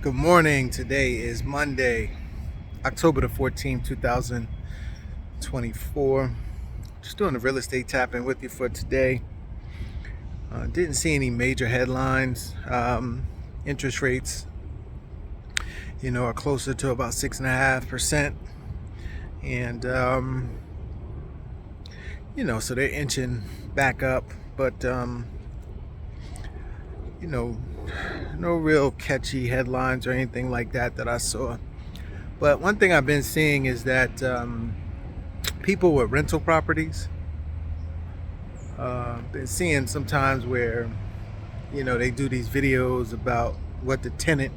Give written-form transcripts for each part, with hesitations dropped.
Good morning. Today is Monday, October the 14th, 2024. Just doing a real estate tapping with you for today. Didn't see any major headlines. Interest rates, are closer to about 6.5%. And, so they're inching back up. But, no real catchy headlines or anything like that I saw. But one thing I've been seeing is that people with rental properties, been seeing sometimes where, they do these videos about what the tenant,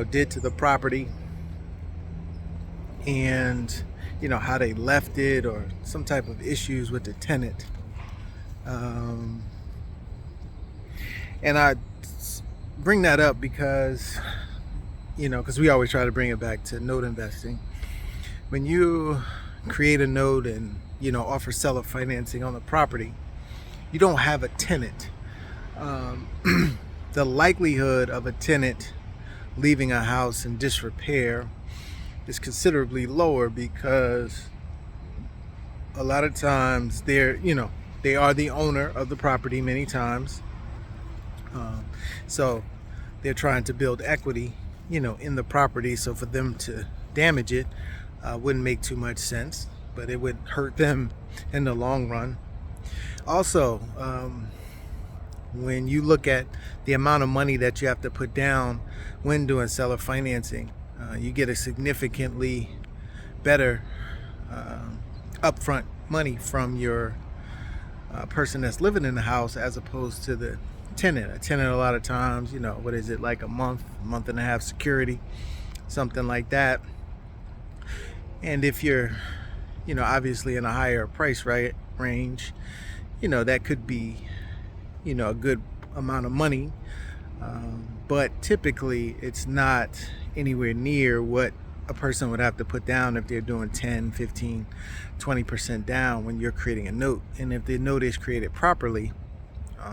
did to the property and, how they left it or some type of issues with the tenant. And I bring that up because, because we always try to bring it back to note investing. When you create a note and, offer seller financing on the property, you don't have a tenant. The likelihood of a tenant leaving a house in disrepair is considerably lower because a lot of times they are the owner of the property many times. So they're trying to build equity, in the property. So for them to damage it wouldn't make too much sense, but it would hurt them in the long run. Also, when you look at the amount of money that you have to put down when doing seller financing, you get a significantly better upfront money from your person that's living in the house as opposed to the tenant. A tenant, a lot of times, what is it, like a month and a half security, something like that. And if you're, obviously in a higher price range, that could be, a good amount of money. But typically it's not anywhere near what a person would have to put down if they're doing 10, 15, 20% down when you're creating a note. And if the note is created properly,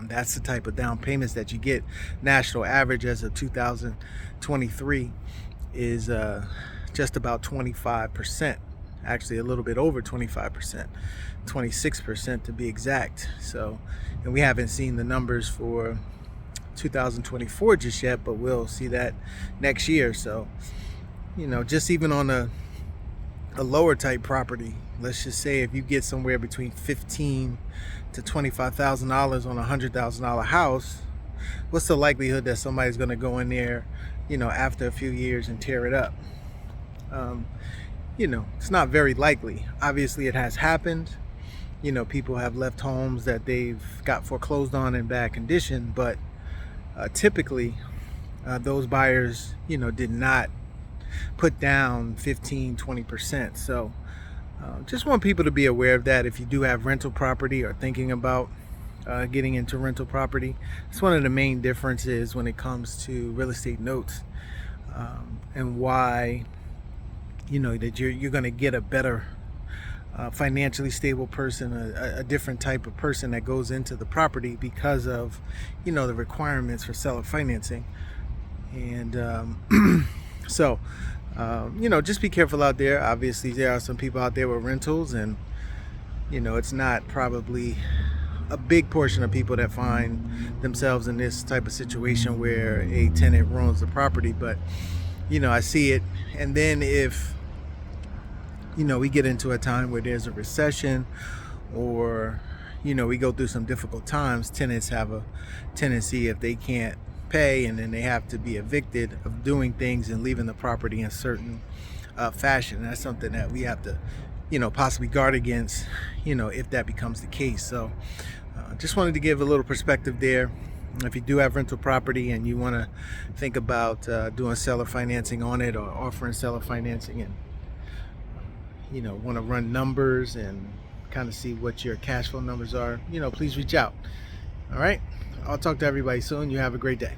that's the type of down payments that you get. National average as of 2023 is just about 25%. Actually, a little bit over 25%, 26% to be exact. So, and we haven't seen the numbers for 2024 just yet, but we'll see that next year. So, just even on a lower type property, let's just say if you get somewhere between $15,000 to $25,000 on a $100,000 house, what's the likelihood that somebody's going to go in there, after a few years and tear it up? It's not very likely. Obviously, it has happened. People have left homes that they've got foreclosed on in bad condition, but typically those buyers, did not put down 15, 20%. So just want people to be aware of that. If you do have rental property or thinking about getting into rental property, it's one of the main differences when it comes to real estate notes, and why that you're going to get a better financially stable person, a different type of person that goes into the property because of the requirements for seller financing. And so just be careful out there. Obviously there are some people out there with rentals, and it's not probably a big portion of people that find themselves in this type of situation where a tenant ruins the property. But I see it. And then if we get into a time where there's a recession, or we go through some difficult times, tenants have a tendency, if they can't pay and then they have to be evicted, of doing things and leaving the property in certain fashion. And that's something that we have to possibly guard against, if that becomes the case. So just wanted to give a little perspective there. If you do have rental property and you want to think about doing seller financing on it, or offering seller financing, and want to run numbers and kind of see what your cash flow numbers are, please reach out. All right, I'll talk to everybody soon. You have a great day.